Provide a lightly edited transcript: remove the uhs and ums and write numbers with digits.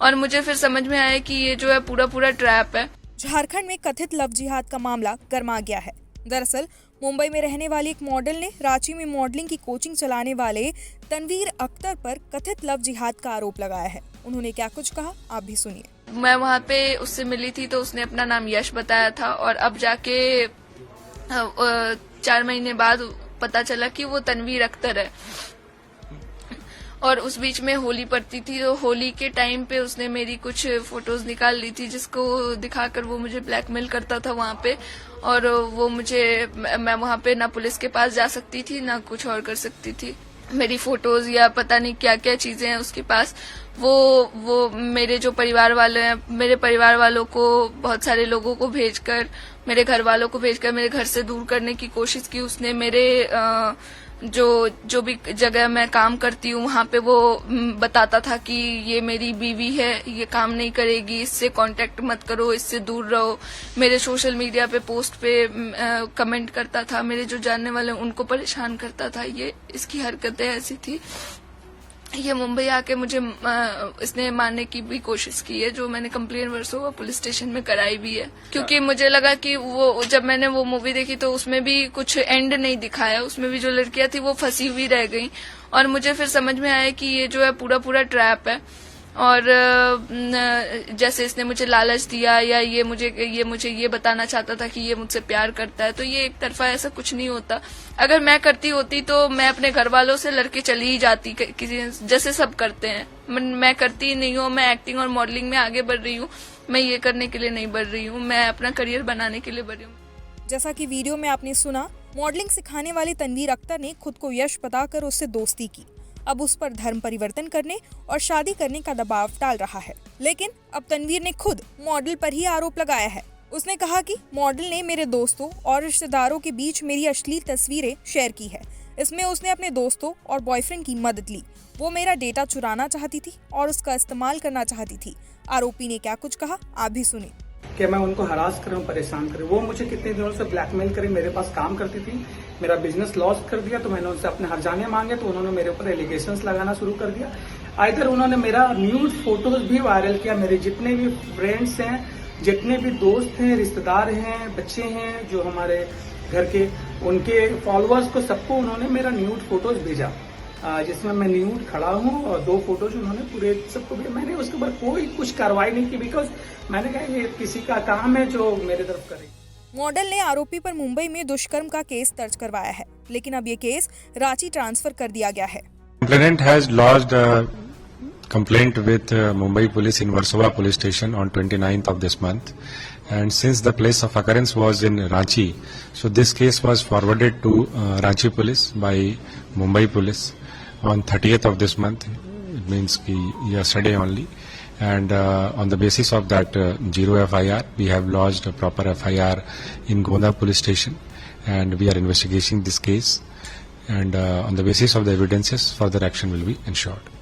और मुझे फिर समझ में आया कि ये जो है पूरा ट्रैप है। झारखंड में कथित लव जिहाद का मामला गर्मा गया है। दरअसल मुंबई में रहने वाली एक मॉडल ने रांची में मॉडलिंग की कोचिंग चलाने वाले तनवीर अख्तर पर कथित लव जिहाद का आरोप लगाया है। उन्होंने क्या कुछ कहा, आप भी सुनिए। मैं वहाँ पे उससे मिली थी तो उसने अपना नाम यश बताया था और अब जाके 4 महीने बाद पता चला कि वो तनवीर अख्तर है। और उस बीच में होली पड़ती थी तो होली के टाइम पे उसने मेरी कुछ फोटोज निकाल ली थी जिसको दिखाकर वो मुझे ब्लैकमेल करता था वहाँ पे। और वो मैं वहाँ पे ना पुलिस के पास जा सकती थी ना कुछ और कर सकती थी। मेरी फोटोज या पता नहीं क्या क्या चीजें हैं उसके पास। वो मेरे जो परिवार वाले हैं, मेरे परिवार वालों को, बहुत सारे लोगों को भेजकर, मेरे घर वालों को भेजकर मेरे घर से दूर करने की कोशिश की उसने। मेरे जो भी जगह मैं काम करती हूँ वहाँ पे वो बताता था कि ये मेरी बीवी है, ये काम नहीं करेगी, इससे कांटेक्ट मत करो, इससे दूर रहो। मेरे सोशल मीडिया पे पोस्ट पे कमेंट करता था, मेरे जो जानने वाले उनको परेशान करता था। ये इसकी हरकतें ऐसी थी। ये मुंबई आके मुझे इसने मारने की भी कोशिश की है, जो मैंने कंप्लेन वर्सोवा पुलिस स्टेशन में कराई भी है। क्योंकि मुझे लगा कि वो जब मैंने वो मूवी देखी तो उसमें भी कुछ एंड नहीं दिखाया, उसमें भी जो लड़कियां थी वो फंसी हुई रह गई। और मुझे फिर समझ में आया कि ये जो है पूरा ट्रैप है। और जैसे इसने मुझे लालच दिया या ये मुझे ये बताना चाहता था कि ये मुझसे प्यार करता है, तो ये एक तरफा ऐसा कुछ नहीं होता। अगर मैं करती होती तो मैं अपने घर वालों से लड़के चली ही जाती, किसी जैसे सब करते हैं। मैं करती ही नहीं हूँ। मैं एक्टिंग और मॉडलिंग में आगे बढ़ रही हूँ। मैं ये करने के लिए नहीं बढ़ रही हूँ, मैं अपना करियर बनाने के लिए बढ़ रही हूँ। जैसा कि वीडियो में आपने सुना, मॉडलिंग सिखाने वाले तनवीर अख्तर ने खुद को यश बताकर उससे दोस्ती की। अब उस पर धर्म परिवर्तन करने और शादी करने का दबाव डाल रहा है। लेकिन अब तनवीर ने खुद मॉडल पर ही आरोप लगाया है। उसने कहा कि मॉडल ने मेरे दोस्तों और रिश्तेदारों के बीच मेरी अश्लील तस्वीरें शेयर की है। इसमें उसने अपने दोस्तों और बॉयफ्रेंड की मदद ली। वो मेरा डेटा चुराना चाहती थी और उसका इस्तेमाल करना चाहती थी। आरोपी ने क्या कुछ कहा, आप भी सुनिए। कि मैं उनको हरास करूं, परेशान करूं। वो मुझे कितने दिनों से ब्लैकमेल करे, मेरे पास काम करती थी, मेरा बिजनेस लॉस कर दिया। तो मैंने उनसे अपने हर्जाने मांगे तो उन्होंने मेरे ऊपर एलिगेशंस लगाना शुरू कर दिया। आइदर उन्होंने मेरा न्यूड फोटोज भी वायरल किया। मेरे जितने भी फ्रेंड्स हैं, जितने भी दोस्त हैं, रिश्तेदार हैं, बच्चे हैं जो हमारे घर के, उनके फॉलोअर्स को सबको उन्होंने मेरा न्यूड फोटोज भेजा, जिसमें मैं न्यूड खड़ा हूँ और 2 फोटोज उन्होंने पूरे सबको भेजा। मैंने उसके ऊपर कोई कुछ कार्रवाई नहीं की, बिकॉज मैंने कहा ये किसी का काम है जो मेरे तरफ करे। मॉडल ने आरोपी पर मुंबई में दुष्कर्म का केस दर्ज करवाया है, लेकिन अब ये केस रांची ट्रांसफर कर दिया गया है। Complainant has lodged a complaint with Mumbai Police in Versova Police Station on 29th of this month, and since the place of occurrence was in Ranchi, so this case was forwarded to Ranchi Police by Mumbai Police on 30th of this month. It means yesterday only. And on the basis of that 0 FIR, we have lodged a proper FIR in Gonda Police Station, and we are investigating this case. And on the basis of the evidences, further action will be ensured.